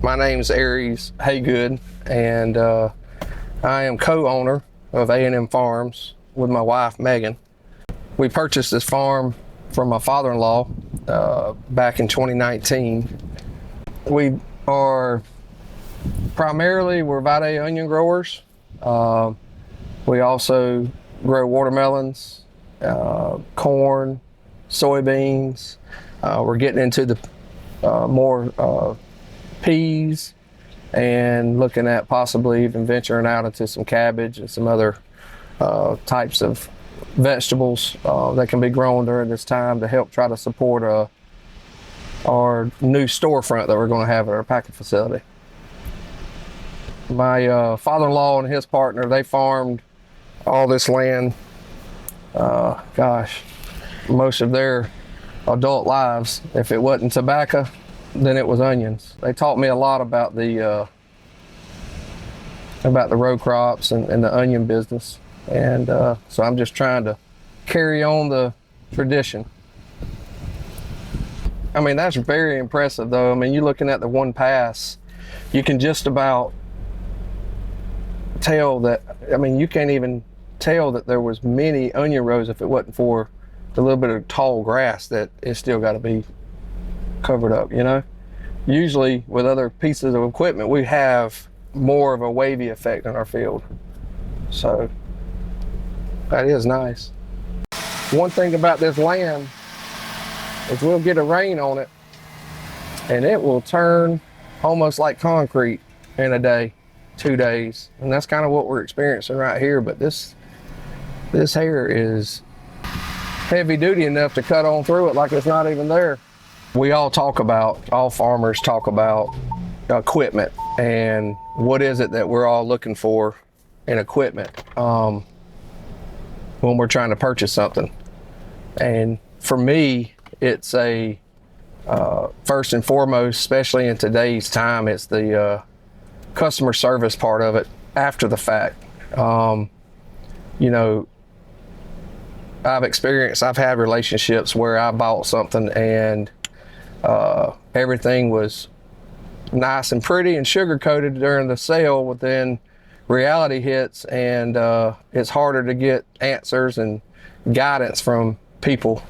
My name's Aries Haygood, and I am co-owner of A&M Farms with my wife, Megan. We purchased this farm from my father-in-law back in 2019. We are we're Vade onion growers. We also grow watermelons, corn, soybeans. We're getting into the more peas and looking at possibly even venturing out into some cabbage and some other types of vegetables that can be grown during this time to help try to support our new storefront that we're going to have at our packing facility. My father-in-law and his partner, they farmed all this land, most of their adult lives. If it wasn't tobacco, then it was onions. They taught me a lot about the row crops and the onion business. And so I'm just trying to carry on the tradition. I mean, that's very impressive though. I mean, you're looking at the one pass, you can just about tell that, I mean, you can't even tell that there was many onion rows if it wasn't for the little bit of tall grass that it's still got to be covered up, you know? Usually with other pieces of equipment, we have more of a wavy effect on our field. So that is nice. One thing about this land is we'll get a rain on it and it will turn almost like concrete in a day, 2 days. And that's kind of what we're experiencing right here. But this hair is heavy duty enough to cut on through it like it's not even there. All farmers talk about equipment and what is it that we're all looking for in equipment when we're trying to purchase something. And for me, it's first and foremost, especially in today's time, it's the customer service part of it after the fact. You know, I've had relationships where I bought something and everything was nice and pretty and sugar coated during the sale, but then reality hits and it's harder to get answers and guidance from people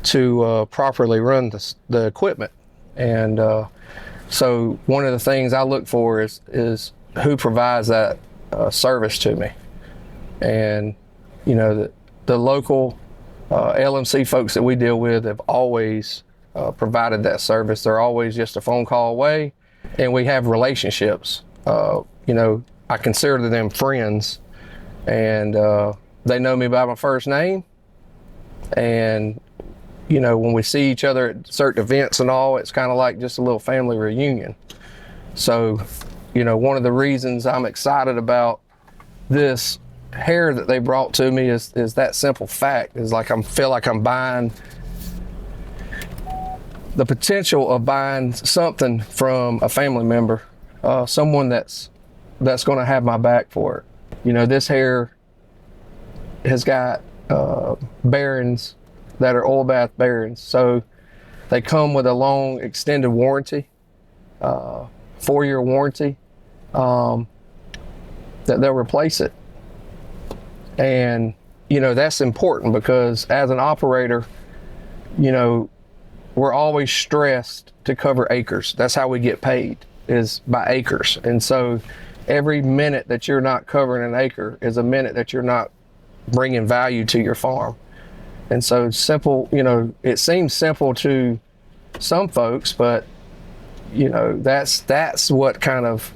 to properly run the equipment. And so one of the things I look for is who provides that service to me. And you know, the local LMC folks that we deal with have always provided that service. They're always just a phone call away, and we have relationships. You know, I consider them friends, and they know me by my first name. And you know, when we see each other at certain events and all, it's kind of like just a little family reunion. So, you know, one of the reasons I'm excited about this hair that they brought to me is that simple fact. Is like I feel like I'm buying the potential of buying something from a family member, someone that's going to have my back for it. You know, this hair has got bearings that are oil bath bearings, so they come with a long extended warranty, 4-year warranty, that they'll replace it. And you know, that's important because as an operator, you know, we're always stressed to cover acres. That's how we get paid, is by acres. And so every minute that you're not covering an acre is a minute that you're not bringing value to your farm. And so simple, you know, it seems simple to some folks, but you know, that's what kind of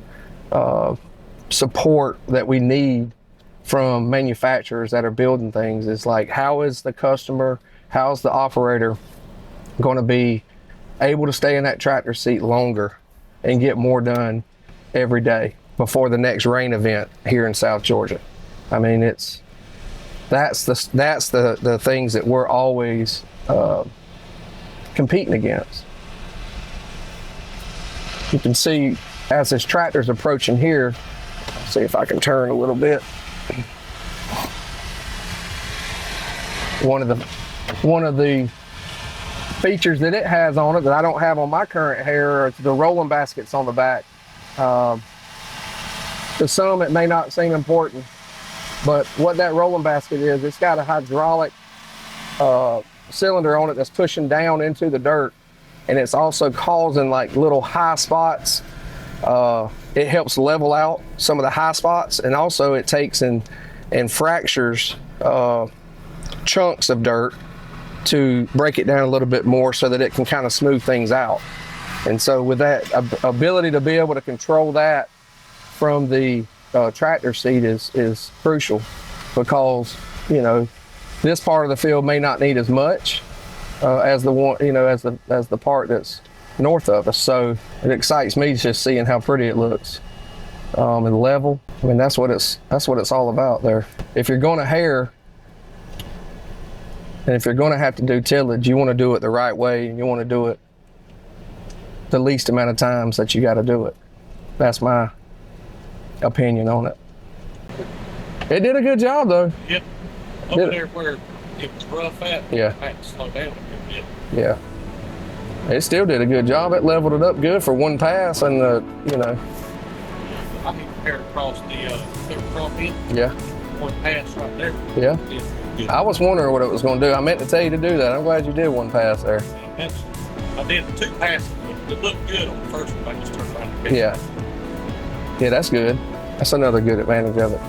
support that we need from manufacturers that are building things. Is like, how is the customer, how's the operator going to be able to stay in that tractor seat longer and get more done every day before the next rain event here in South Georgia? I mean, that's the things that we're always competing against. You can see as this tractor's approaching here, see if I can turn a little bit. One of the features that it has on it that I don't have on my current hair are the rolling baskets on the back. To some, it may not seem important, but what that rolling basket is, it's got a hydraulic cylinder on it that's pushing down into the dirt, and it's also causing like little high spots. It helps level out some of the high spots, and also it takes and fractures chunks of dirt to break it down a little bit more so that it can kind of smooth things out. And so with that ability to be able to control that from the tractor seat is crucial, because, you know, this part of the field may not need as much as the one, you know, as the part that's north of us. So it excites me just seeing how pretty it looks and level. I mean, that's what it's all about there. If you're going to hair, and if you're going to have to do tillage, you want to do it the right way, and you want to do it the least amount of times that you got to do it. That's my opinion on it. It did a good job though. Yep. Over there where it was rough at, yeah, I had to slow down a bit. Yeah. It still did a good job. It leveled it up good for one pass, and you know. I can compare it across the front end. Yeah. One pass right there. Yeah. I was wondering what it was going to do. I meant to tell you to do that. I'm glad you did one pass there. I did 2 passes. It looked good on the first one. I just turned around. Yeah. Yeah, that's good. That's another good advantage of it.